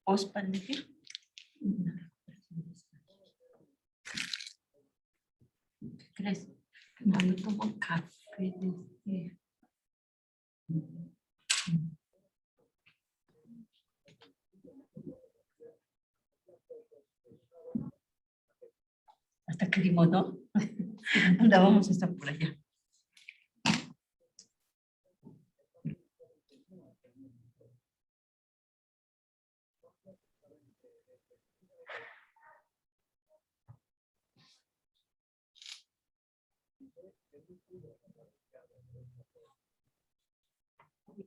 Post-pandemia. ¿Qué crees? No le tomo café. Hasta que dimos, ¿no? Andábamos hasta por allá.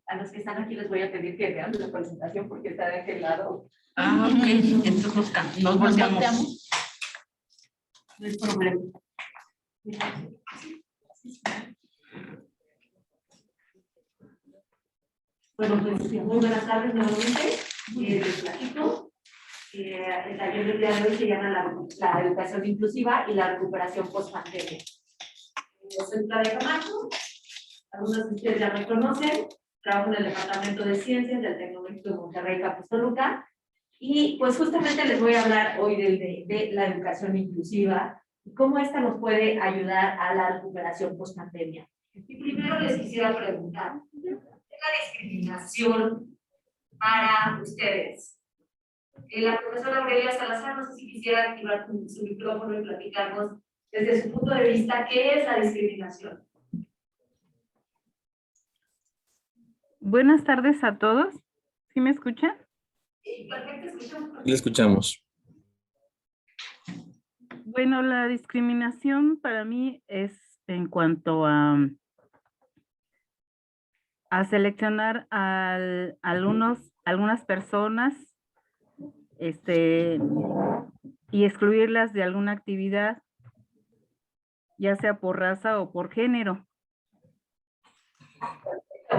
A los que están aquí les voy a pedir que vean la presentación porque está de aquel lado. Ah, ok. Entonces nos volteamos. No hay problema. Bueno, pues muy buenas tardes nuevamente. Les platico. El taller del día de hoy se llama la educación inclusiva y la recuperación post-pandemia. Soy Claudia Camacho. Algunos de ustedes ya me conocen. Trabajo en el Departamento de Ciencias del Tecnológico de Monterrey, Campus Toluca. Y pues justamente les voy a hablar hoy de la educación inclusiva y cómo esta nos puede ayudar a la recuperación post-pandemia. Y primero les quisiera preguntar, ¿qué es la discriminación para ustedes? La profesora Aurelia Salazar, no sé si quisiera activar su micrófono y platicarnos desde su punto de vista qué es la discriminación. Buenas tardes a todos. ¿Sí me escuchan? Sí, perfecto, escuchamos. Le escuchamos. Bueno, la discriminación para mí es en cuanto a seleccionar a algunas personas y excluirlas de alguna actividad, ya sea por raza o por género.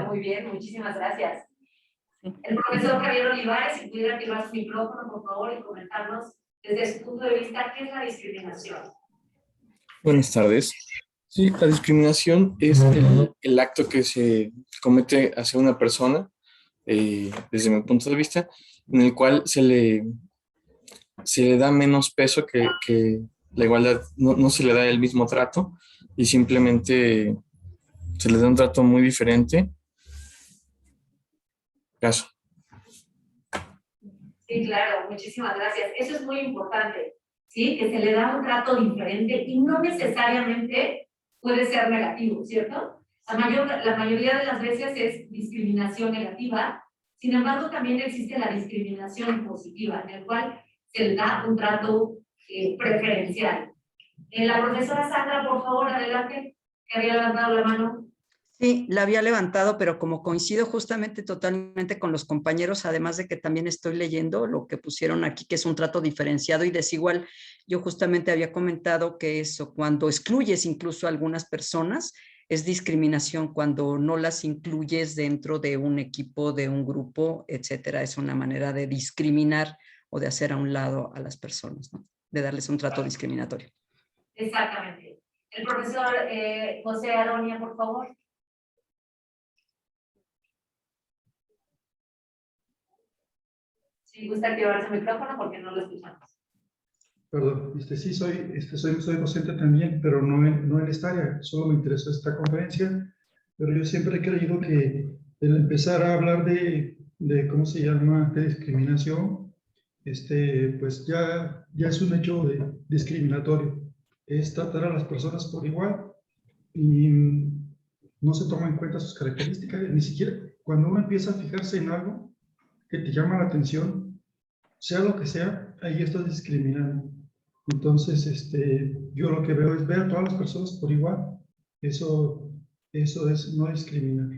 Muy bien, muchísimas gracias. Sí. El profesor Javier Olivares, si pudiera activar su micrófono, por favor, y comentarnos desde su punto de vista qué es la discriminación. Buenas tardes. Sí, la discriminación es el acto que se comete hacia una persona, desde mi punto de vista, en el cual se le da menos peso que la igualdad, no se le da el mismo trato y simplemente se le da un trato muy diferente. Caso. Sí, claro, muchísimas gracias. Eso es muy importante, ¿sí? Que se le da un trato diferente y no necesariamente puede ser negativo, ¿cierto? La mayoría de las veces es discriminación negativa, sin embargo, también existe la discriminación positiva, en el cual se le da un trato preferencial. La profesora Sandra, por favor, adelante, que había levantado la mano. Sí, la había levantado, pero como coincido justamente totalmente con los compañeros, además de que también estoy leyendo lo que pusieron aquí, que es un trato diferenciado y desigual, yo justamente había comentado que eso, cuando excluyes incluso a algunas personas, es discriminación cuando no las incluyes dentro de un equipo, de un grupo, etcétera. Es una manera de discriminar o de hacer a un lado a las personas, ¿no? De darles un trato discriminatorio. Exactamente. El profesor José Aronia, por favor. Si gusta activar su micrófono porque no lo escuchamos. Perdón, sí soy docente también, pero no en esta área, solo me interesó esta conferencia, pero yo siempre he creído que el empezar a hablar de ¿cómo se llama?, de discriminación, pues ya es un hecho discriminatorio, es tratar a las personas por igual y no se toma en cuenta sus características, ni siquiera cuando uno empieza a fijarse en algo que te llama la atención, sea lo que sea, ahí estás discriminando. Entonces, yo lo que veo es ver a todas las personas por igual. Eso es no discriminar.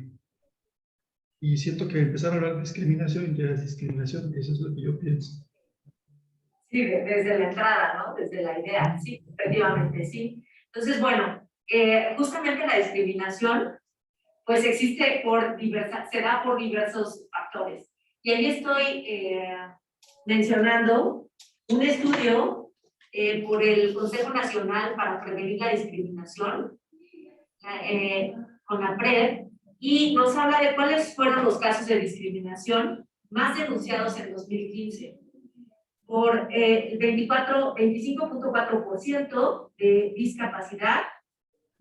Y siento que empezar a hablar de discriminación ya es discriminación. Eso es lo que yo pienso. Sí, desde la entrada, ¿no? Desde la idea. Sí, efectivamente, sí. Entonces, bueno, justamente la discriminación, pues existe se da por diversos factores. Y ahí estoy mencionando un estudio por el Consejo Nacional para Prevenir la Discriminación, CONAPRED, y nos habla de cuáles fueron los casos de discriminación más denunciados en 2015. Por 25.4% de discapacidad,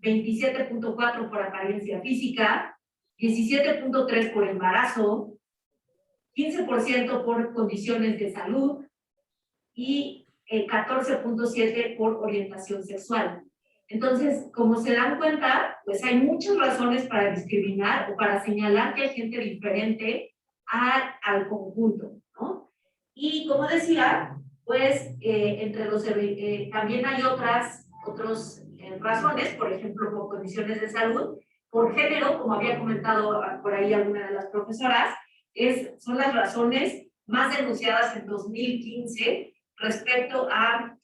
27.4% por apariencia física, 17.3% por embarazo, 15% por condiciones de salud y 14.7% por orientación sexual. Entonces, como se dan cuenta, pues hay muchas razones para discriminar o para señalar que hay gente diferente al conjunto, ¿no? Y como decía, pues entre los también hay otras razones, por ejemplo, por condiciones de salud, por género, como había comentado por ahí alguna de las profesoras, son las razones más denunciadas en 2015 respecto a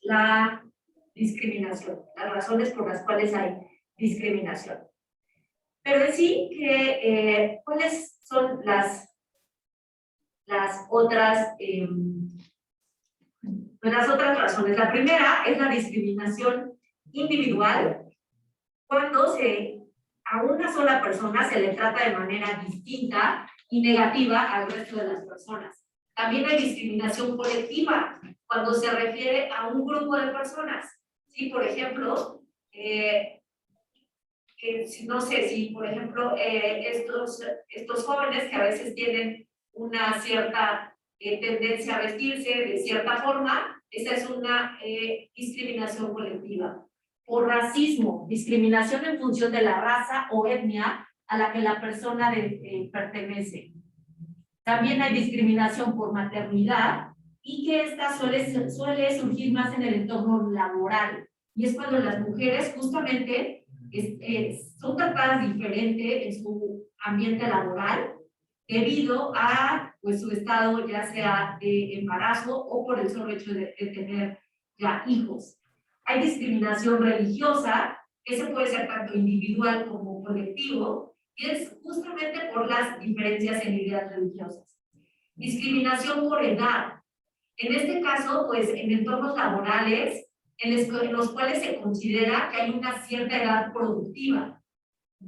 la discriminación, las razones por las cuales hay discriminación. Pero en sí, ¿cuáles son las otras razones? La primera es la discriminación individual, cuando a una sola persona se le trata de manera distinta y negativa al resto de las personas. También hay discriminación colectiva, cuando se refiere a un grupo de personas. ¿Sí? Por ejemplo, no sé si, por ejemplo, estos jóvenes que a veces tienen una cierta tendencia a vestirse de cierta forma, esa es una discriminación colectiva. Por racismo, discriminación en función de la raza o etnia a la que la persona pertenece. También hay discriminación por maternidad y que esta suele surgir más en el entorno laboral. Y es cuando las mujeres justamente son tratadas diferente en su ambiente laboral debido a pues, su estado ya sea de embarazo o por el solo hecho de tener ya hijos. Hay discriminación religiosa, que se puede ser tanto individual como colectivo, y es justamente por las diferencias en ideas religiosas. Discriminación por edad. En este caso, pues en entornos laborales, en los cuales se considera que hay una cierta edad productiva,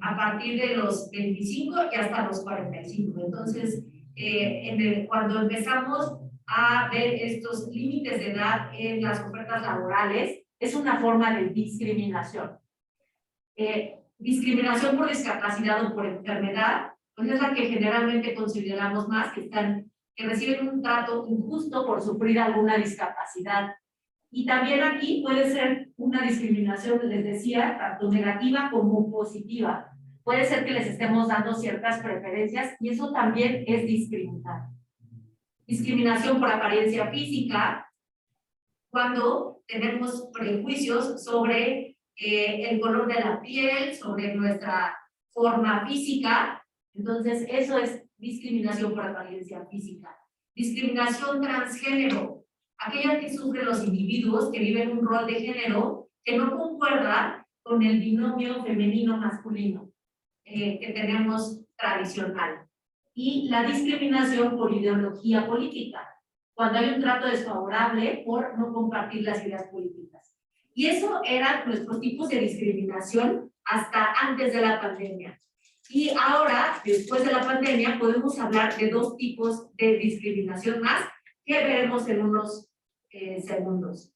a partir de los 25 y hasta los 45. Entonces, cuando empezamos a ver estos límites de edad en las ofertas laborales, es una forma de discriminación. Discriminación por discapacidad o por enfermedad, pues es la que generalmente consideramos más, que reciben un trato injusto por sufrir alguna discapacidad. Y también aquí puede ser una discriminación, les decía, tanto negativa como positiva. Puede ser que les estemos dando ciertas preferencias y eso también es discriminar. Discriminación por apariencia física, cuando tenemos prejuicios sobre el color de la piel, sobre nuestra forma física. Entonces, eso es discriminación por apariencia física. Discriminación transgénero, aquella que sufren los individuos que viven un rol de género que no concuerda con el binomio femenino-masculino que tenemos tradicional. Y la discriminación por ideología política, cuando hay un trato desfavorable por no compartir las ideas políticas. Y eso eran nuestros tipos de discriminación hasta antes de la pandemia. Y ahora, después de la pandemia, podemos hablar de dos tipos de discriminación más que veremos en unos segundos.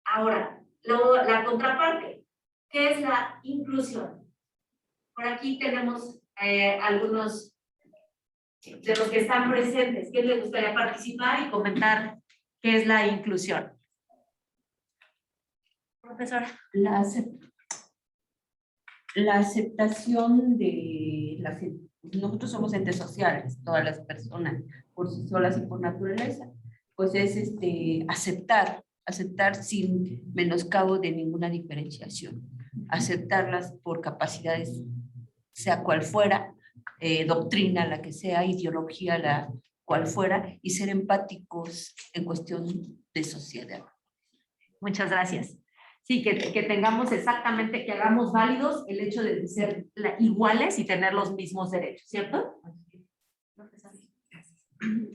Ahora, la contraparte, ¿qué es la inclusión? Por aquí tenemos algunos de los que están presentes. ¿Quién les gustaría participar y comentar qué es la inclusión? Profesora. La aceptación de nosotros somos entes sociales, todas las personas, por sí solas y por naturaleza, pues es aceptar sin menoscabo de ninguna diferenciación, aceptarlas por capacidades, sea cual fuera, doctrina la que sea, ideología la cual fuera, y ser empáticos en cuestión de sociedad. Muchas gracias. Sí, que tengamos exactamente, que hagamos válidos el hecho de ser iguales y tener los mismos derechos, ¿cierto?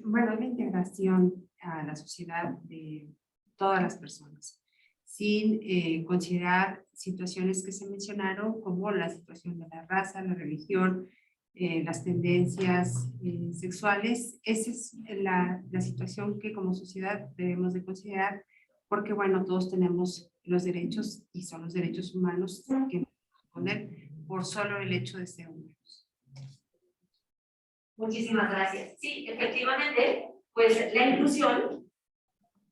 Bueno, la integración a la sociedad de todas las personas, sin considerar situaciones que se mencionaron como la situación de la raza, la religión, las tendencias sexuales. Esa es la situación que como sociedad debemos de considerar, porque bueno, todos tenemos los derechos y son los derechos humanos que nos poner por solo el hecho de ser humanos. Muchísimas gracias. Sí, efectivamente, pues la inclusión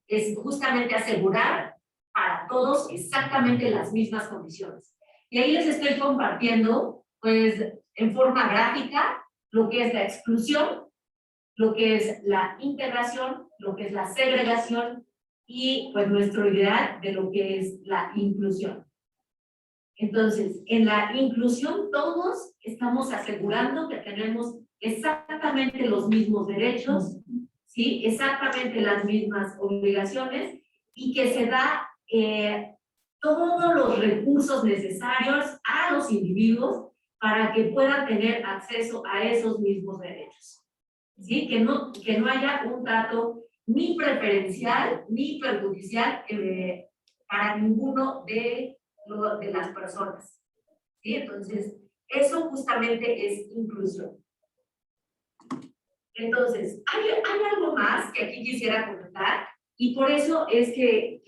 es justamente asegurar para todos exactamente las mismas condiciones. Y ahí les estoy compartiendo, pues, en forma gráfica, lo que es la exclusión, lo que es la integración, lo que es la segregación y, pues, nuestro ideal de lo que es la inclusión. Entonces, en la inclusión todos estamos asegurando que tenemos exactamente los mismos derechos, ¿sí? Exactamente las mismas obligaciones y que se da todos los recursos necesarios a los individuos para que puedan tener acceso a esos mismos derechos, ¿sí? Que no haya un trato ni preferencial ni perjudicial para ninguno de las personas, ¿sí? Entonces, eso justamente es inclusión. Entonces, hay algo más que aquí quisiera comentar, y por eso es que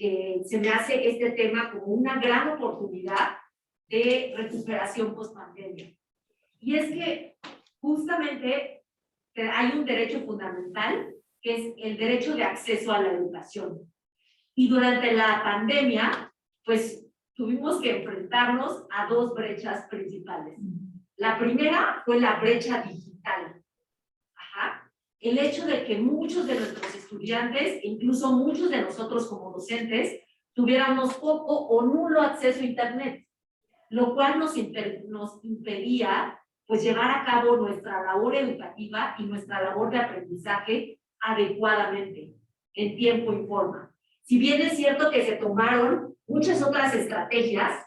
se me hace este tema como una gran oportunidad de recuperación post-pandemia. Y es que justamente hay un derecho fundamental, que es el derecho de acceso a la educación. Y durante la pandemia, pues tuvimos que enfrentarnos a dos brechas principales. La primera fue la brecha digital. El hecho de que muchos de nuestros estudiantes, incluso muchos de nosotros como docentes, tuviéramos poco o nulo acceso a Internet, lo cual nos impedía pues llevar a cabo nuestra labor educativa y nuestra labor de aprendizaje adecuadamente, en tiempo y forma. Si bien es cierto que se tomaron muchas otras estrategias,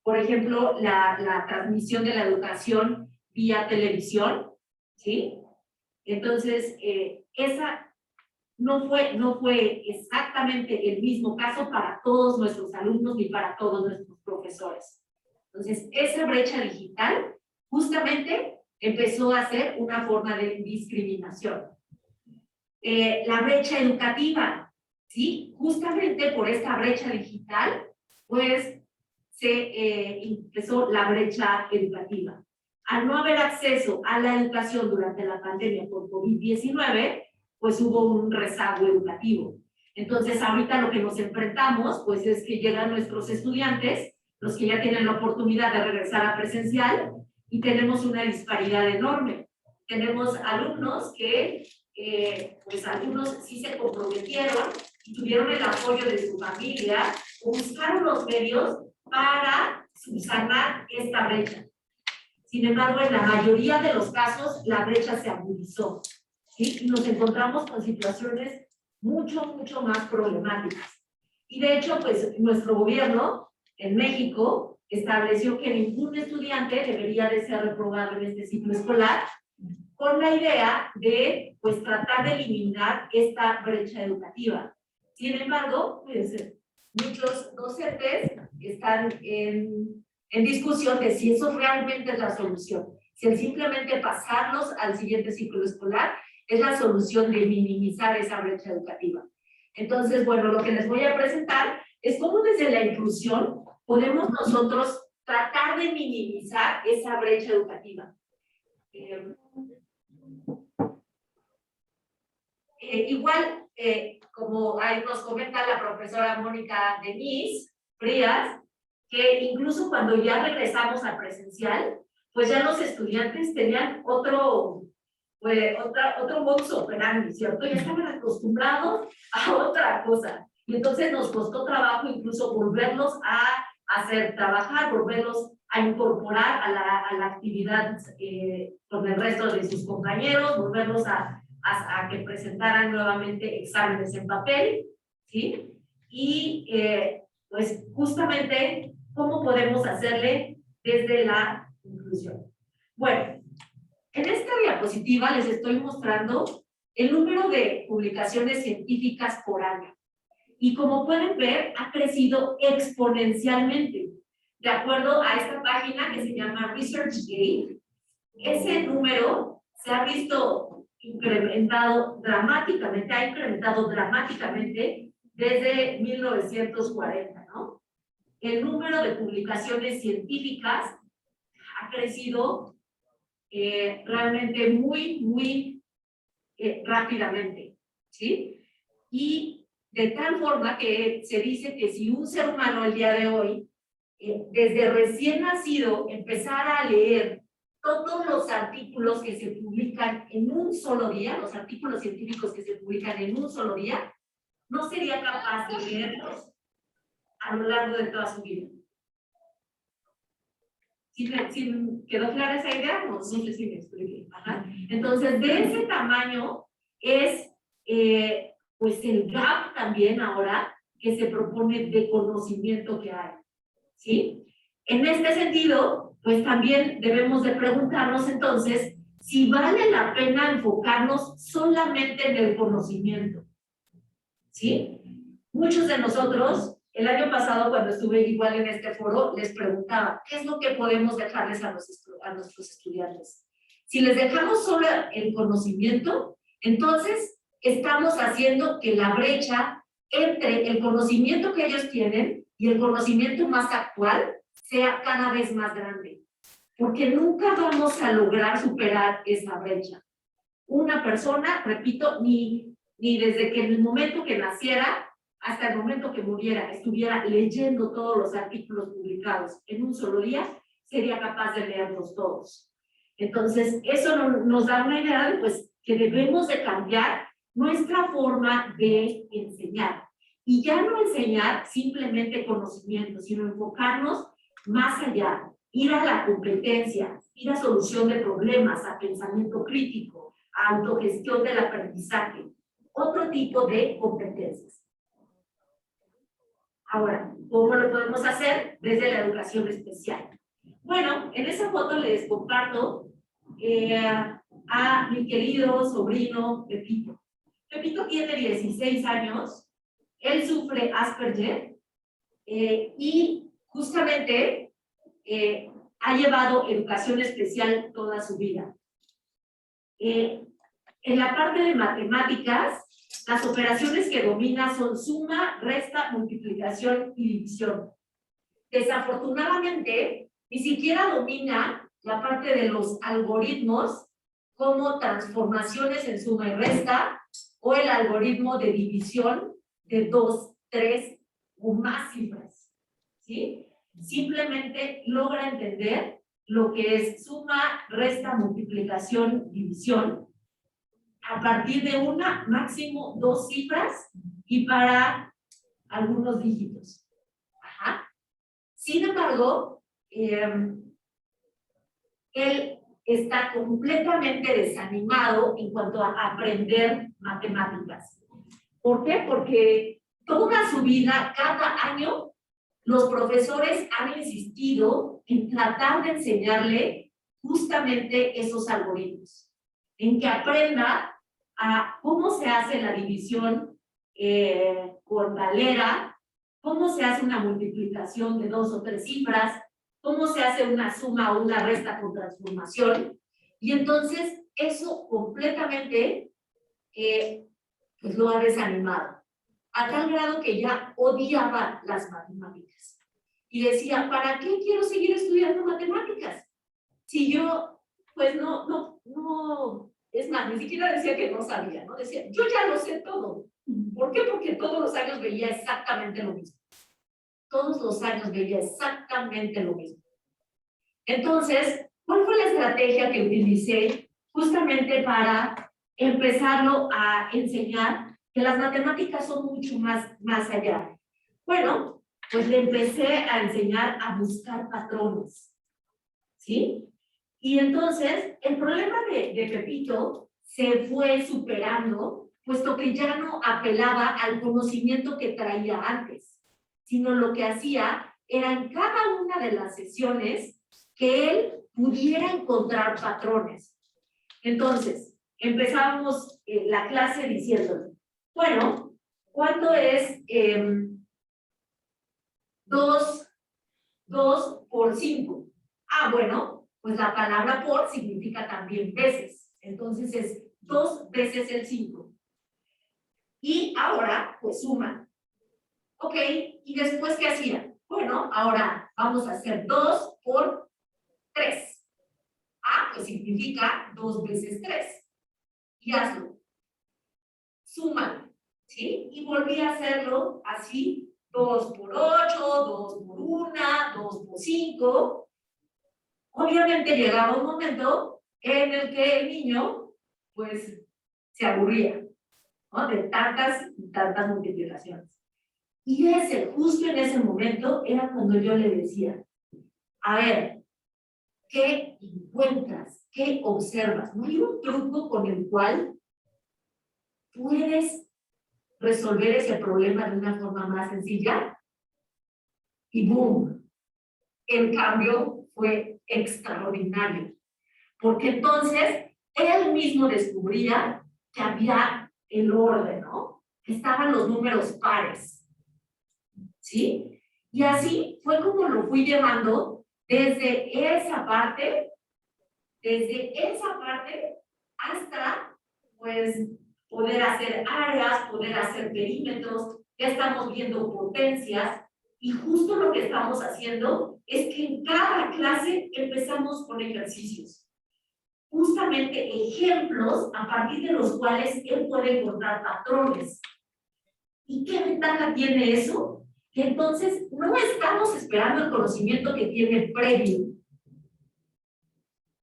por ejemplo, la transmisión de la educación vía televisión, ¿sí? Entonces, esa no fue exactamente el mismo caso para todos nuestros alumnos ni para todos nuestros profesores. Entonces, esa brecha digital justamente empezó a ser una forma de discriminación. La brecha educativa, ¿sí? Justamente por esta brecha digital, pues se empezó la brecha educativa. Al no haber acceso a la educación durante la pandemia por COVID-19, pues hubo un rezago educativo. Entonces, ahorita lo que nos enfrentamos, pues es que llegan nuestros estudiantes, los que ya tienen la oportunidad de regresar a presencial, y tenemos una disparidad enorme. Tenemos alumnos que, pues algunos sí se comprometieron y tuvieron el apoyo de su familia, o buscaron los medios para subsanar esta brecha. Sin embargo, en la mayoría de los casos, la brecha se agudizó, ¿sí? Y nos encontramos con situaciones mucho más problemáticas. Y de hecho, pues nuestro gobierno en México estableció que ningún estudiante debería de ser reprobado en este ciclo escolar, con la idea de, pues, tratar de eliminar esta brecha educativa. Sin embargo, pues, muchos docentes están en discusión de si eso realmente es la solución. Si el simplemente pasarlos al siguiente ciclo escolar es la solución de minimizar esa brecha educativa. Entonces, bueno, lo que les voy a presentar es cómo desde la inclusión podemos nosotros tratar de minimizar esa brecha educativa. Igual, como ahí nos comenta la profesora Mónica Denise Frías, que incluso cuando ya regresamos al presencial, pues ya los estudiantes tenían otro modus operandi, ¿cierto? Ya estaban acostumbrados a otra cosa. Y entonces nos costó trabajo incluso volverlos a hacer trabajar, volverlos a incorporar a la actividad con el resto de sus compañeros, volverlos a que presentaran nuevamente exámenes en papel, ¿sí? y pues justamente cómo podemos hacerle desde la inclusión. Bueno, en esta diapositiva les estoy mostrando el número de publicaciones científicas por año. Y como pueden ver, ha crecido exponencialmente. De acuerdo a esta página que se llama ResearchGate, ese número se ha visto incrementado dramáticamente, ha incrementado dramáticamente desde 1940, ¿no? El número de publicaciones científicas ha crecido realmente muy rápidamente, ¿sí? Y de tal forma que se dice que si un ser humano el día de hoy, desde recién nacido, empezara a leer todos los artículos que se publican en un solo día, los artículos científicos que se publican en un solo día, no sería capaz de leerlos a lo largo de toda su vida. ¿Sí quedó clara esa idea? No sé si me expliqué. Ajá. Entonces, de ese tamaño es pues el gap también ahora que se propone de conocimiento que hay. ¿Sí? En este sentido, pues también debemos de preguntarnos entonces si vale la pena enfocarnos solamente en el conocimiento. ¿Sí? Muchos de nosotros, el año pasado cuando estuve igual en este foro, les preguntaba, ¿qué es lo que podemos dejarles a nuestros estudiantes? Si les dejamos solo el conocimiento, entonces estamos haciendo que la brecha entre el conocimiento que ellos tienen y el conocimiento más actual sea cada vez más grande. Porque nunca vamos a lograr superar esa brecha. Una persona, repito, ni desde que en el momento que naciera hasta el momento que muriera estuviera leyendo todos los artículos publicados en un solo día, sería capaz de leerlos todos. Entonces, eso nos da una idea de pues, que debemos de cambiar nuestra forma de enseñar. Y ya no enseñar simplemente conocimiento, sino enfocarnos más allá, ir a la competencia, ir a solución de problemas, a pensamiento crítico, a autogestión del aprendizaje, otro tipo de competencias. Ahora, ¿cómo lo podemos hacer? Desde la educación especial. Bueno, en esa foto les comparto a mi querido sobrino Pepito. Pepito tiene 16 años, él sufre Asperger y justamente ha llevado educación especial toda su vida. En la parte de matemáticas, las operaciones que domina son suma, resta, multiplicación y división. Desafortunadamente, ni siquiera domina la parte de los algoritmos como transformaciones en suma y resta o el algoritmo de división de 2, 3 o más cifras. ¿Sí? Simplemente logra entender lo que es suma, resta, multiplicación, división a partir de una, máximo 2 cifras y para algunos dígitos. Ajá. Sin embargo, él está completamente desanimado en cuanto a aprender matemáticas. ¿Por qué? Porque toda su vida, cada año, los profesores han insistido en tratar de enseñarle justamente esos algoritmos, en que aprenda a cómo se hace la división con galera, cómo se hace una multiplicación de 2 o 3 cifras, cómo se hace una suma o una resta con transformación. Y entonces eso completamente pues lo ha desanimado, a tal grado que ya odiaba las matemáticas. Y decía, ¿para qué quiero seguir estudiando matemáticas? Si yo, pues no, es más, ni siquiera decía que no sabía, ¿no? Decía, yo ya lo sé todo. ¿Por qué? Porque todos los años veía exactamente lo mismo. Todos los años veía exactamente lo mismo. Entonces, ¿cuál fue la estrategia que utilicé justamente para empezarlo a enseñar que las matemáticas son mucho más allá? Bueno, pues le empecé a enseñar a buscar patrones, ¿sí? Y entonces, el problema de Pepito se fue superando puesto que ya no apelaba al conocimiento que traía antes, sino lo que hacía era en cada una de las sesiones que él pudiera encontrar patrones. Entonces, empezábamos la clase diciendo, bueno, ¿cuánto es 2 por 5? Ah, bueno, pues la palabra por significa también veces. Entonces es 2 veces el 5. Y ahora, pues suman. Ok, ¿y después qué hacía? Bueno, ahora vamos a hacer 2 por 3. Ah, pues significa 2 veces 3. Y hazlo. Súmalo, ¿sí? Y volví a hacerlo así, 2 por 8, 2 por 1, 2 por 5. Obviamente llegaba un momento en el que el niño, pues, se aburría, ¿no? De tantas y tantas multiplicaciones. Y justo en ese momento, era cuando yo le decía, a ver, ¿qué encuentras? ¿Qué observas? ¿No hay un truco con el cual puedes resolver ese problema de una forma más sencilla? Y boom, el cambio fue extraordinario, porque entonces él mismo descubría que había el orden, ¿no? Que estaban los números pares, ¿sí? Y así fue como lo fui llevando desde esa parte hasta, pues, poder hacer áreas, poder hacer perímetros. Ya estamos viendo potencias, y justo lo que estamos haciendo es que en cada clase empezamos con ejercicios. Justamente ejemplos a partir de los cuales él puede encontrar patrones. ¿Y qué ventaja tiene eso? Que entonces no estamos esperando el conocimiento que tiene previo,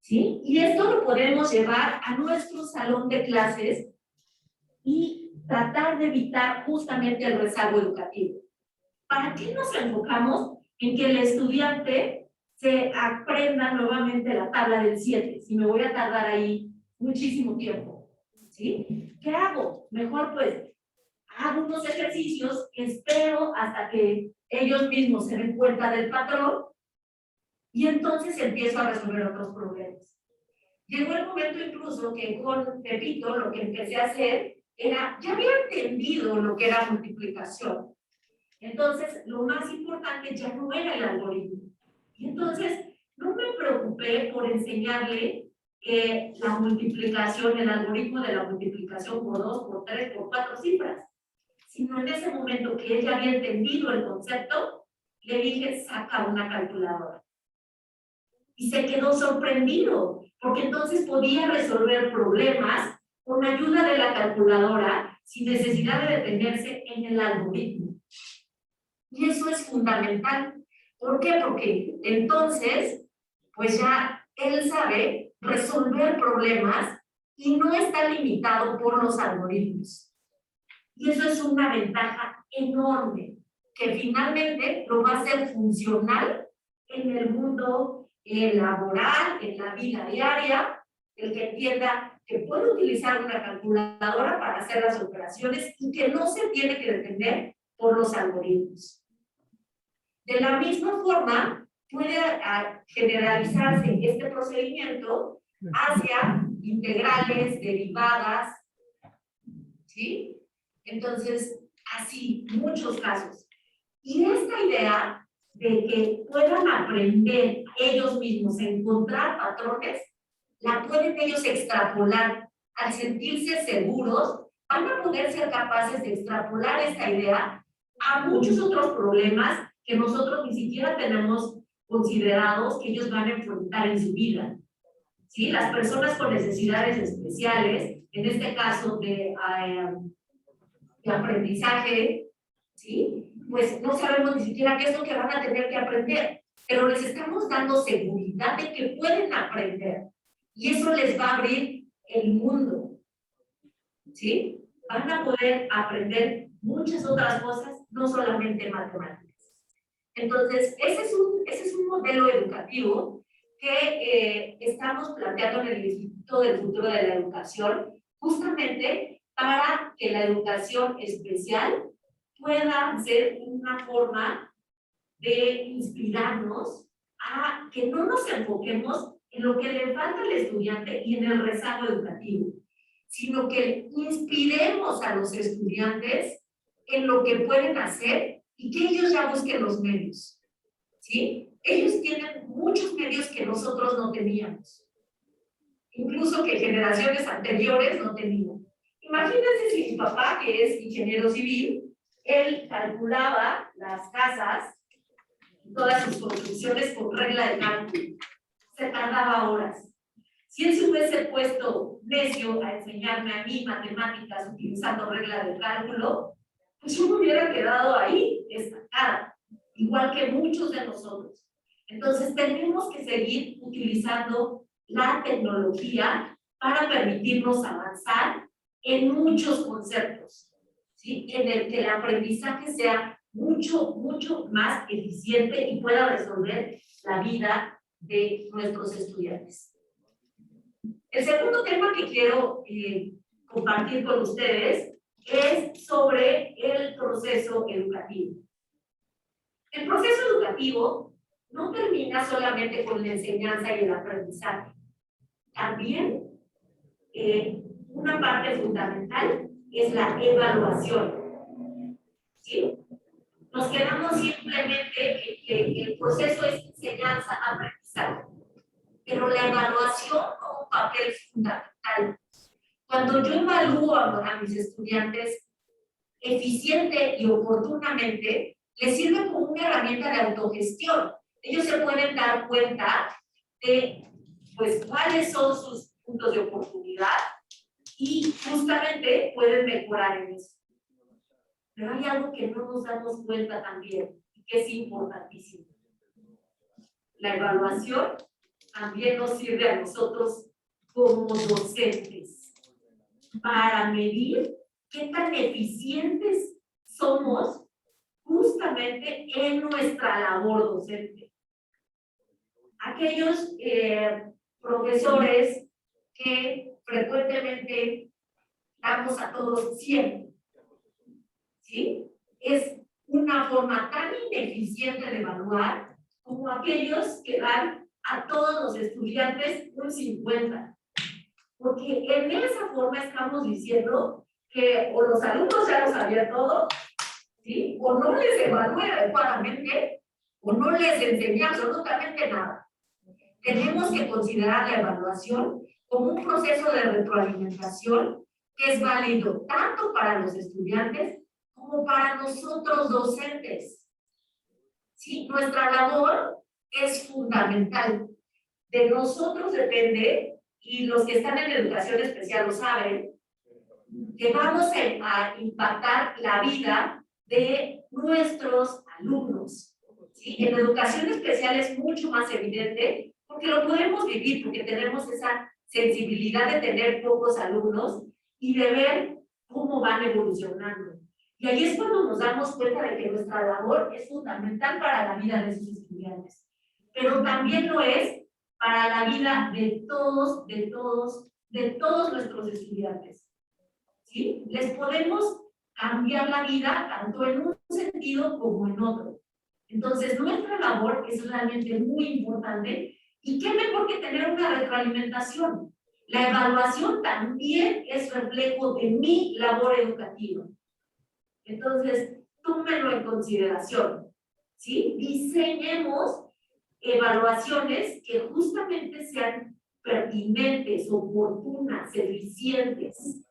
¿sí? Y esto lo podemos llevar a nuestro salón de clases y tratar de evitar justamente el rezago educativo. ¿Para qué nos enfocamos en que el estudiante se aprenda nuevamente la tabla del 7? Si me voy a tardar ahí muchísimo tiempo, ¿sí? ¿Qué hago? Mejor pues hago unos ejercicios, espero hasta que ellos mismos se den cuenta del patrón y entonces empiezo a resolver otros problemas. Llegó el momento incluso que con Pepito lo que empecé a hacer era, ya había entendido lo que era multiplicación. Entonces, lo más importante ya no era el algoritmo. Y entonces, no me preocupé por enseñarle la multiplicación, el algoritmo de la multiplicación por 2, por 3, por 4 cifras. Sino en ese momento que ella había entendido el concepto, le dije, saca una calculadora. Y se quedó sorprendido, porque entonces podía resolver problemas con ayuda de la calculadora sin necesidad de detenerse en el algoritmo. Y eso es fundamental. ¿Por qué? Porque entonces, pues ya él sabe resolver problemas y no está limitado por los algoritmos. Y eso es una ventaja enorme, que finalmente lo va a hacer funcional en el mundo laboral, en la vida diaria, el que entienda que puede utilizar una calculadora para hacer las operaciones y que no se tiene que depender por los algoritmos. De la misma forma, puede generalizarse este procedimiento hacia integrales, derivadas, ¿sí? Entonces, así, muchos casos. Y esta idea de que puedan aprender ellos mismos a encontrar patrones, la pueden ellos extrapolar. Al sentirse seguros, van a poder ser capaces de extrapolar esta idea a muchos otros problemas que nosotros ni siquiera tenemos considerados que ellos van a enfrentar en su vida. ¿Sí? Las personas con necesidades especiales, en este caso de aprendizaje, ¿sí? Pues no sabemos ni siquiera qué es lo que van a tener que aprender, pero les estamos dando seguridad de que pueden aprender y eso les va a abrir el mundo, ¿sí? Van a poder aprender muchas otras cosas, no solamente matemáticas. Entonces, ese es un modelo educativo que estamos planteando en el Instituto del Futuro de la Educación, justamente para que la educación especial pueda ser una forma de inspirarnos a que no nos enfoquemos en lo que le falta al estudiante y en el rezago educativo, sino que inspiremos a los estudiantes en lo que pueden hacer y que ellos ya busquen los medios, ¿sí? Ellos tienen muchos medios que nosotros no teníamos, incluso que generaciones anteriores no tenían. Imagínense si mi papá, que es ingeniero civil, él calculaba las casas, todas sus construcciones con regla de cálculo. Se tardaba horas. Si él se hubiese puesto necio a enseñarme a mí matemáticas utilizando regla de cálculo, pues yo me hubiera quedado ahí, estancada, igual que muchos de nosotros. Entonces tenemos que seguir utilizando la tecnología para permitirnos avanzar en muchos conceptos, ¿sí? En el que el aprendizaje sea mucho más eficiente y pueda resolver la vida de nuestros estudiantes. El segundo tema que quiero compartir con ustedes es sobre el proceso educativo. El proceso educativo no termina solamente con la enseñanza y el aprendizaje. También una parte fundamental es la evaluación, ¿sí? Nos quedamos simplemente en que el proceso es enseñanza-aprendizaje, pero la evaluación como un papel fundamental. Cuando yo evalúo a mis estudiantes eficiente y oportunamente, les sirve como una herramienta de autogestión. Ellos se pueden dar cuenta de pues, cuáles son sus puntos de oportunidad y justamente pueden mejorar en eso. Pero hay algo que no nos damos cuenta también y que es importantísimo. La evaluación también nos sirve a nosotros como docentes para medir qué tan eficientes somos justamente en nuestra labor docente. Aquellos profesores que frecuentemente damos a todos 100, ¿sí? Es una forma tan ineficiente de evaluar como aquellos que dan a todos los estudiantes un 50. Porque en esa forma estamos diciendo que o los alumnos ya lo sabían todo, ¿sí? O no les evalué adecuadamente, o no les enseñé absolutamente nada. Tenemos que considerar la evaluación como un proceso de retroalimentación que es válido tanto para los estudiantes como para nosotros docentes. ¿Sí? Nuestra labor es fundamental. De nosotros depende, y los que están en educación especial lo saben, que vamos a impactar la vida de nuestros alumnos. ¿Sí? En educación especial es mucho más evidente porque lo podemos vivir, porque tenemos esa sensibilidad de tener pocos alumnos y de ver cómo van evolucionando. Y ahí es cuando nos damos cuenta de que nuestra labor es fundamental para la vida de sus estudiantes, pero también lo es para la vida de todos nuestros estudiantes. ¿Sí? Les podemos cambiar la vida tanto en un sentido como en otro. Entonces, nuestra labor es realmente muy importante y qué mejor que tener una retroalimentación. La evaluación también es reflejo de mi labor educativa. Entonces, tómenlo en consideración, ¿sí? Diseñemos evaluaciones que justamente sean pertinentes, oportunas, eficientes,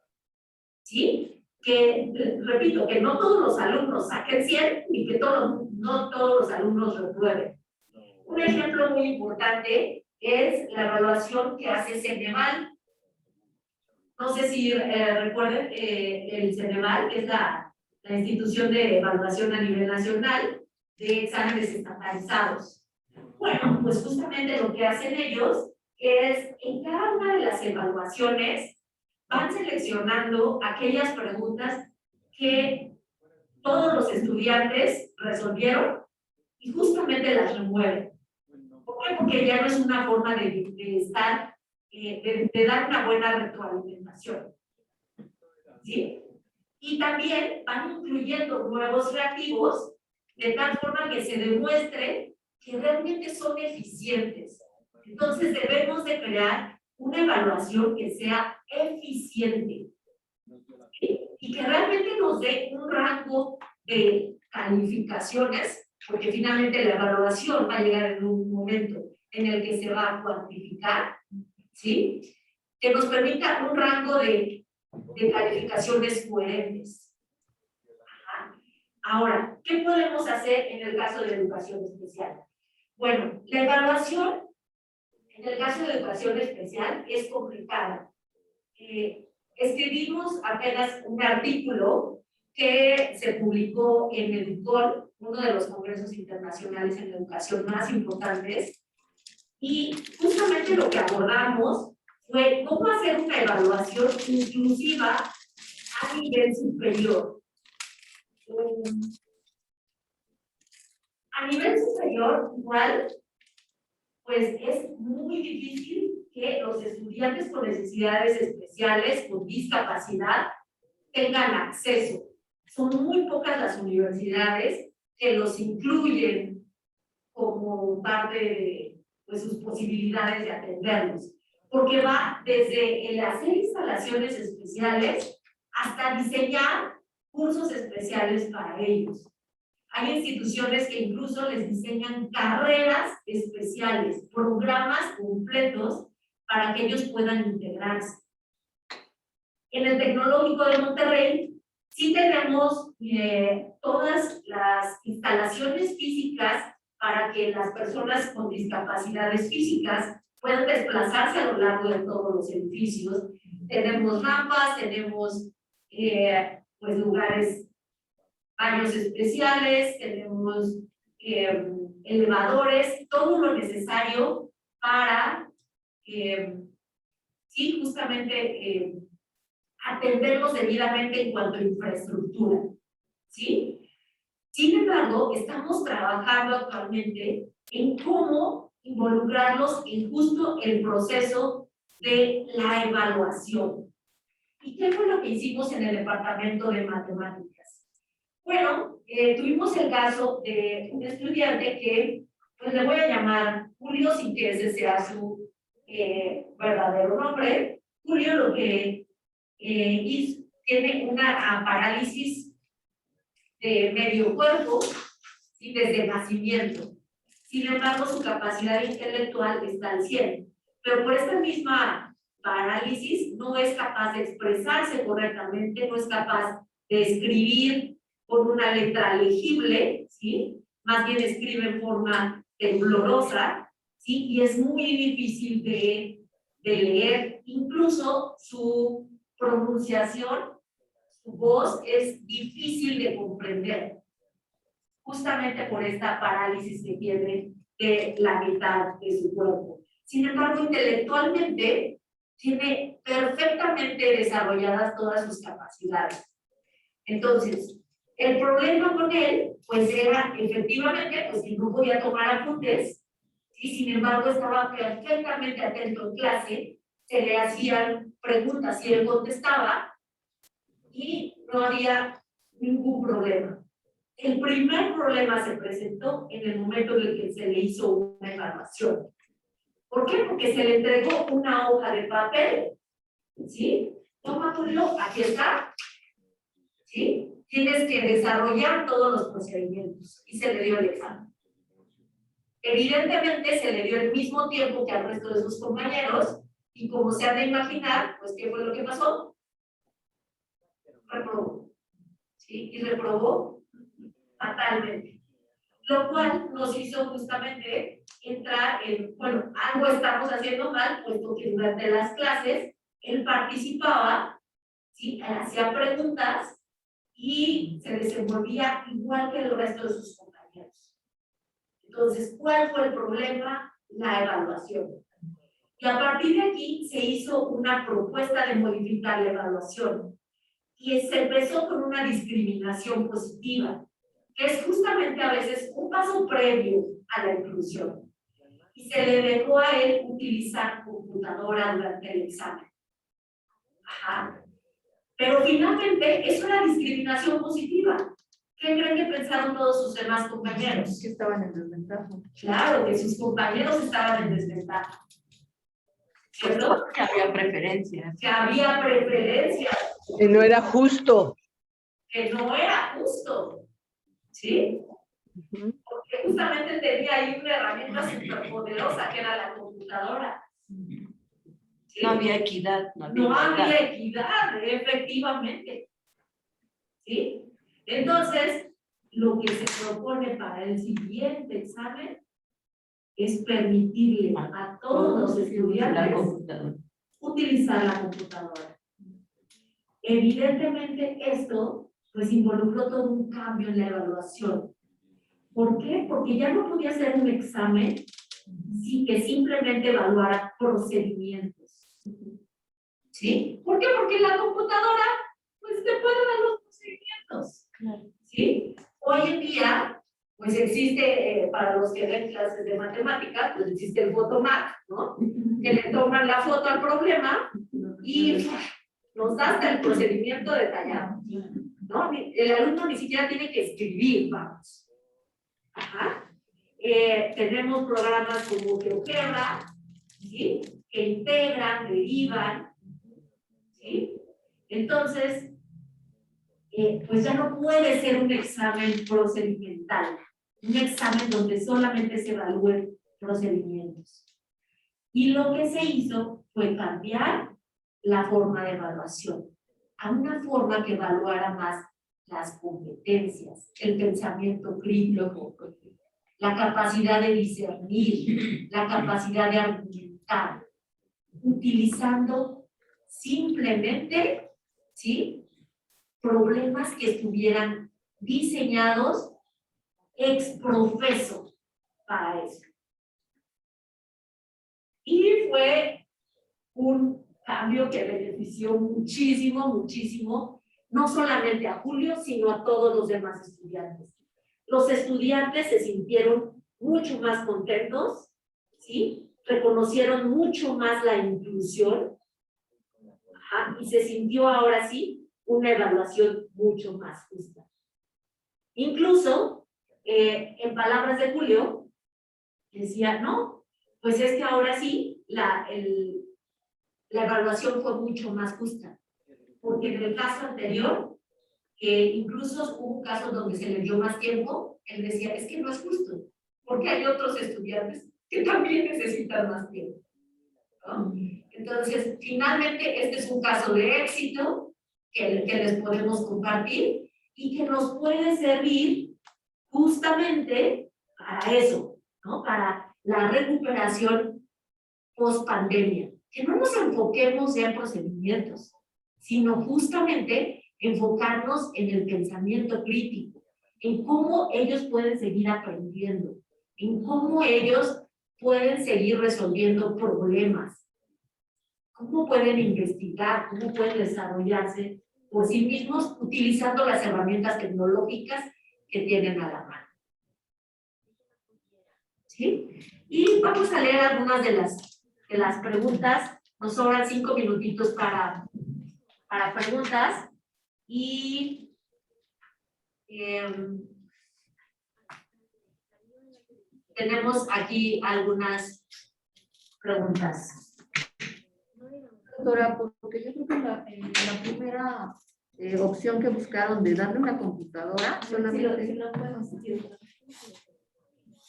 ¿sí? Que, repito, que no todos los alumnos saquen 100 y que no todos los alumnos reprueben. Un ejemplo muy importante es la evaluación que hace Ceneval. No sé si recuerden el Ceneval, que es la institución de evaluación a nivel nacional de exámenes estandarizados. Bueno, pues justamente lo que hacen ellos es, en cada una de las evaluaciones, van seleccionando aquellas preguntas que todos los estudiantes resolvieron y justamente las remueven. ¿Por qué? Porque ya no es una forma de dar una buena retroalimentación. ¿sí? Y también van incluyendo nuevos reactivos de tal forma que se demuestre que realmente son eficientes. Entonces debemos de crear una evaluación que sea eficiente, ¿sí? Y que realmente nos dé un rango de calificaciones, porque finalmente la evaluación va a llegar en un momento en el que se va a cuantificar, ¿sí? Que nos permita un rango de calificaciones coherentes. Ajá. Ahora, ¿qué podemos hacer en el caso de educación especial? Bueno, la evaluación en el caso de educación especial es complicada. Escribimos apenas un artículo que se publicó en Educol, uno de los congresos internacionales en educación más importantes, y justamente lo que abordamos fue cómo hacer una evaluación inclusiva a nivel superior. A nivel superior, igual, pues es muy difícil que los estudiantes con necesidades especiales, con discapacidad, tengan acceso. Son muy pocas las universidades que los incluyen como parte de pues, sus posibilidades de atenderlos, porque va desde el hacer instalaciones especiales hasta diseñar cursos especiales para ellos. Hay instituciones que incluso les diseñan carreras especiales, programas completos para que ellos puedan integrarse. En el Tecnológico de Monterrey sí tenemos todas las instalaciones físicas para que las personas con discapacidades físicas puedan desplazarse a lo largo de todos los edificios. Tenemos rampas, tenemos pues lugares, baños especiales, tenemos elevadores, todo lo necesario para sí, justamente atenderlos debidamente en cuanto a infraestructura, ¿sí? Sin embargo, estamos trabajando actualmente en cómo involucrarlos en justo el proceso de la evaluación. ¿Y qué fue lo que hicimos en el departamento de matemáticas? Bueno, tuvimos el caso de un estudiante que, pues le voy a llamar Julio, sin que ese sea su verdadero nombre. Julio lo que tiene una parálisis de medio cuerpo y desde nacimiento. Sin embargo, su capacidad intelectual está al 100%, pero por esta misma parálisis no es capaz de expresarse correctamente, no es capaz de escribir con una letra legible, ¿sí? Más bien escribe en forma temblorosa, ¿sí? Y es muy difícil de leer, incluso su pronunciación, su voz es difícil de comprender, justamente por esta parálisis que tiene de la mitad de su cuerpo. Sin embargo, intelectualmente tiene perfectamente desarrolladas todas sus capacidades. Entonces, el problema con él, pues era efectivamente, pues que no podía tomar apuntes, y sin embargo estaba perfectamente atento en clase, se le hacían preguntas y él contestaba, y no había ningún problema. El primer problema se presentó en el momento en el que se le hizo una evaluación. ¿Por qué? Porque se le entregó una hoja de papel, ¿sí? Toma Julio, aquí está, ¿sí? Tienes que desarrollar todos los procedimientos y se le dio el examen. Evidentemente se le dio el mismo tiempo que al resto de sus compañeros y como se ha de imaginar, pues ¿qué fue lo que pasó? Reprobó, ¿sí? Y reprobó fatalmente. Lo cual nos hizo justamente entrar en, bueno, algo estamos haciendo mal, puesto que durante las clases él participaba, ¿sí? Hacía preguntas y se desenvolvía igual que el resto de sus compañeros. Entonces, ¿cuál fue el problema? La evaluación. Y a partir de aquí se hizo una propuesta de modificar la evaluación. Y se empezó con una discriminación positiva, que es justamente a veces un paso previo a la inclusión. Y se le dejó a él utilizar computadora durante el examen. Ajá. Pero finalmente eso era discriminación positiva. ¿Qué creen que pensaron todos sus demás compañeros? Que estaban en desventaja. Claro, que sus compañeros estaban en desventaja. ¿Cierto? Que había preferencias. Que había preferencias, Que no era justo. que no era justo. ¿Sí? Porque justamente tenía ahí una herramienta superpoderosa que era la computadora. ¿Sí? No había equidad. No había equidad, efectivamente. ¿Sí? Entonces, lo que se propone para el siguiente examen es permitirle a todos los La estudiantes computadora. utilizar la computadora. Evidentemente esto pues involucró todo un cambio en la evaluación. ¿Por qué? Porque ya no podía ser un examen que simplemente evaluara procedimientos. ¿Sí? ¿Por qué? Porque la computadora pues te puede dar los procedimientos. ¿Sí? Hoy en día pues existe, para los que ven clases de matemáticas, pues existe el Photomac, ¿no? Que le toman la foto al problema y nos da hasta el procedimiento detallado, ¿no? El alumno ni siquiera tiene que escribir, vamos. Ajá. Tenemos programas como GeoGebra, ¿sí? Que integran, derivan, ¿sí? Entonces, pues ya no puede ser un examen procedimental, un examen donde solamente se evalúen procedimientos. Y lo que se hizo fue cambiar la forma de evaluación a una forma que evaluara más las competencias, el pensamiento crítico, la capacidad de discernir, la capacidad de argumentar, utilizando simplemente, ¿sí?, problemas que estuvieran diseñados ex profeso para eso. Y fue un cambio que benefició muchísimo, muchísimo, no solamente a Julio, sino a todos los demás estudiantes. Los estudiantes se sintieron mucho más contentos, ¿sí? Reconocieron mucho más la inclusión, ajá, y se sintió ahora sí una evaluación mucho más justa. Incluso, en palabras de Julio, decía, no, pues es que ahora sí la evaluación fue mucho más justa, porque en el caso anterior, incluso hubo casos donde se le dio más tiempo, él decía, es que no es justo, porque hay otros estudiantes que también necesitan más tiempo, ¿no? Entonces, finalmente, este es un caso de éxito que les podemos compartir y que nos puede servir justamente para eso, ¿no? Para la recuperación post pandemia. Que no nos enfoquemos ya en procedimientos, sino justamente enfocarnos en el pensamiento crítico, en cómo ellos pueden seguir aprendiendo, en cómo ellos pueden seguir resolviendo problemas, cómo pueden investigar, cómo pueden desarrollarse por sí mismos utilizando las herramientas tecnológicas que tienen a la mano. ¿Sí? Y vamos a leer algunas de las preguntas. Nos sobran 5 minutitos para preguntas. Y tenemos aquí algunas preguntas. Doctora, porque yo creo que en la primera opción que buscaron de darle una computadora, solamente...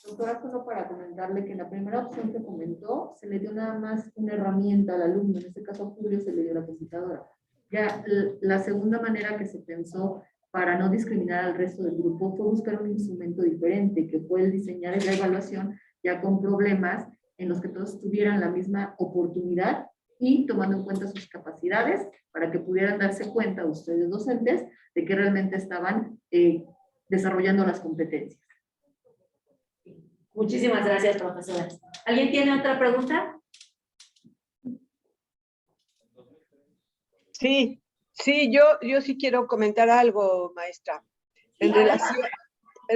Doctora, solo para comentarle que en la primera opción que comentó, se le dio nada más una herramienta al alumno, en este caso a Julio se le dio la computadora. Ya la segunda manera que se pensó para no discriminar al resto del grupo fue buscar un instrumento diferente, que fue el diseñar la evaluación ya con problemas en los que todos tuvieran la misma oportunidad y tomando en cuenta sus capacidades para que pudieran darse cuenta ustedes docentes de que realmente estaban desarrollando las competencias. Muchísimas gracias, profesora. ¿Alguien tiene otra pregunta? Sí, yo sí quiero comentar algo, maestra. En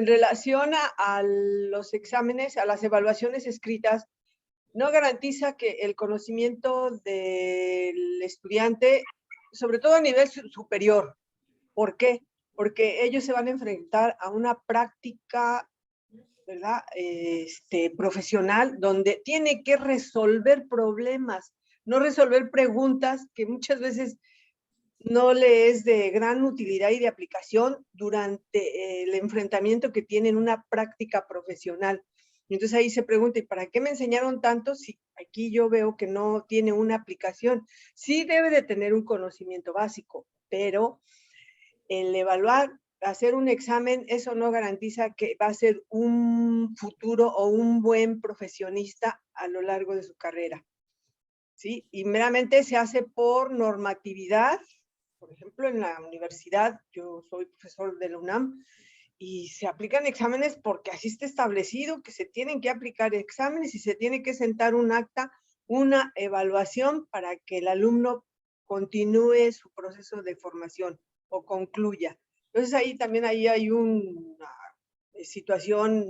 relación a los exámenes, a las evaluaciones escritas, no garantiza que el conocimiento del estudiante sobre todo a nivel superior. ¿Por qué? Porque ellos se van a enfrentar a una práctica, ¿verdad? Profesional, donde tiene que resolver problemas, no resolver preguntas que muchas veces no le es de gran utilidad y de aplicación durante el enfrentamiento que tiene en una práctica profesional. Entonces ahí se pregunta, ¿y para qué me enseñaron tanto si aquí yo veo que no tiene una aplicación? Sí debe de tener un conocimiento básico, pero el evaluar, hacer un examen, eso no garantiza que va a ser un futuro o un buen profesionista a lo largo de su carrera, ¿sí? Y meramente se hace por normatividad. Por ejemplo, en la universidad, yo soy profesor de la UNAM, y se aplican exámenes porque así está establecido que se tienen que aplicar exámenes y se tiene que sentar un acta, una evaluación para que el alumno continúe su proceso de formación o concluya. Entonces ahí también hay una situación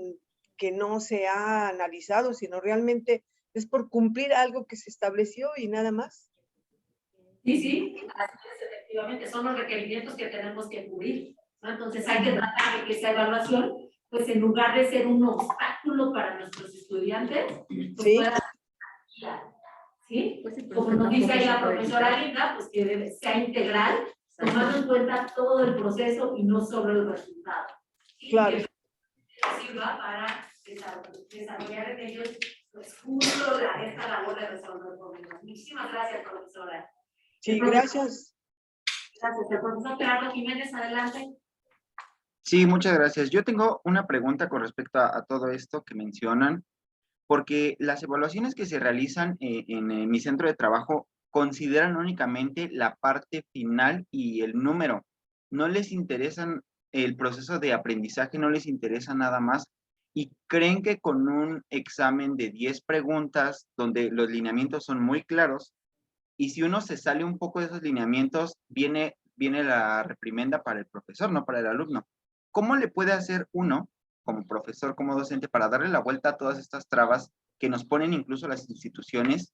que no se ha analizado, sino realmente es por cumplir algo que se estableció y nada más. Sí, sí, así es, efectivamente, son los requerimientos que tenemos que cubrir, ¿no? Entonces hay que tratar de que esa evaluación, pues en lugar de ser un obstáculo para nuestros estudiantes, pues ¿Sí? pueda ¿sí? Pues como nos dice ahí la profesora Linda, pues que sea integral, tomando en cuenta todo el proceso y no solo el resultado. ¿Sí? Claro. Que sirva para desarrollar en ellos, pues justo esta labor de resolver problemas. Muchísimas gracias, profesora. Sí, gracias. Gracias. El profesor Gerardo Jiménez, adelante. Sí, muchas gracias. Yo tengo una pregunta con respecto a todo esto que mencionan, porque las evaluaciones que se realizan en mi centro de trabajo consideran únicamente la parte final y el número. No les interesan el proceso de aprendizaje, no les interesa nada más, y creen que con un examen de 10 preguntas, donde los lineamientos son muy claros, y si uno se sale un poco de esos lineamientos, viene la reprimenda para el profesor, no para el alumno. ¿Cómo le puede hacer uno, como profesor, como docente, para darle la vuelta a todas estas trabas que nos ponen incluso las instituciones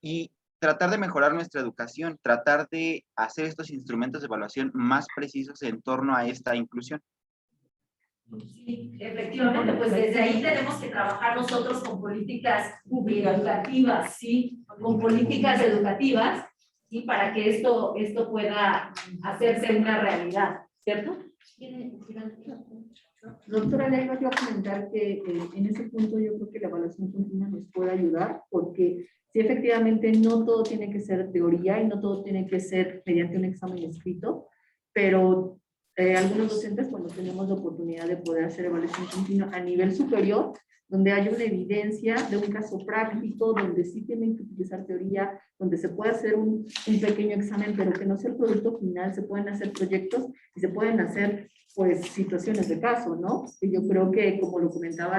y tratar de mejorar nuestra educación, tratar de hacer estos instrumentos de evaluación más precisos en torno a esta inclusión? Sí, efectivamente, pues desde ahí tenemos que trabajar nosotros con políticas educativas, ¿sí? Con políticas educativas, ¿sí? Para que esto pueda hacerse una realidad, ¿cierto? Doctora, le iba yo a comentar que en ese punto yo creo que la evaluación continua nos puede ayudar, porque sí, efectivamente, no todo tiene que ser teoría y no todo tiene que ser mediante un examen escrito, pero algunos docentes, cuando tenemos la oportunidad de poder hacer evaluación continua a nivel superior, donde hay una evidencia de un caso práctico, donde sí tienen que utilizar teoría, donde se puede hacer un pequeño examen, pero que no sea el producto final, se pueden hacer proyectos y se pueden hacer, pues, situaciones de caso, ¿no? Y yo creo que, como lo comentaba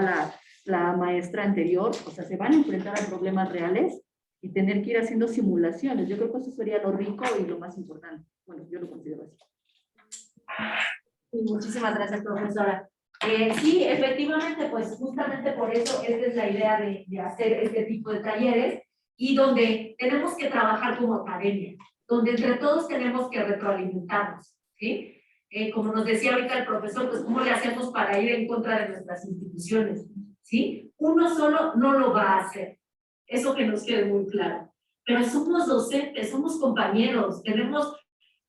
la maestra anterior, o sea, se van a enfrentar a problemas reales y tener que ir haciendo simulaciones. Yo creo que eso sería lo rico y lo más importante. Bueno, yo lo considero así. Sí, muchísimas gracias, profesora. Sí, efectivamente, pues justamente por eso esta es la idea de hacer este tipo de talleres y donde tenemos que trabajar como academia, donde entre todos tenemos que retroalimentarnos, ¿sí? Como nos decía ahorita el profesor, pues ¿cómo le hacemos para ir en contra de nuestras instituciones? ¿Sí? Uno solo no lo va a hacer, eso que nos quede muy claro, pero somos docentes, somos compañeros,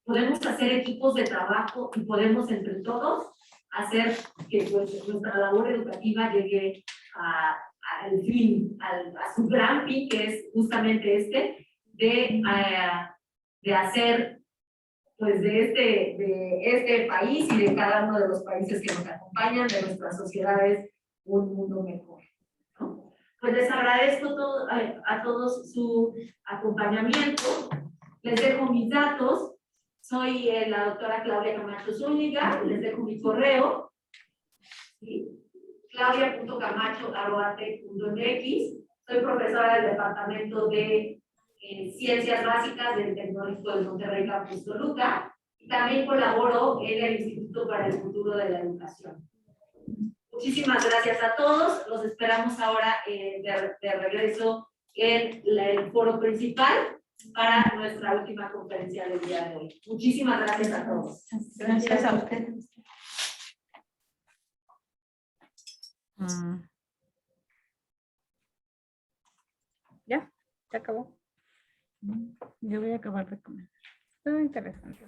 podemos hacer equipos de trabajo y podemos entre todos hacer que pues, nuestra labor educativa llegue al fin, a su gran fin, que es justamente de hacer pues de este país y de cada uno de los países que nos acompañan, de nuestras sociedades, un mundo mejor, ¿no? Pues les agradezco a todos su acompañamiento, les dejo mis datos. Soy la doctora Claudia Camacho Zúñiga, les dejo mi correo, ¿sí? claudia.camacho@tec.mx. Soy profesora del Departamento de Ciencias Básicas del Tecnológico de Monterrey Campus Toluca, y también colaboro en el Instituto para el Futuro de la Educación. Muchísimas gracias a todos, los esperamos ahora de regreso en el foro principal. para nuestra última conferencia del día de hoy. Muchísimas gracias a todos. Gracias a ustedes. Ya, se acabó. Yo voy a acabar de comer. Todo interesante.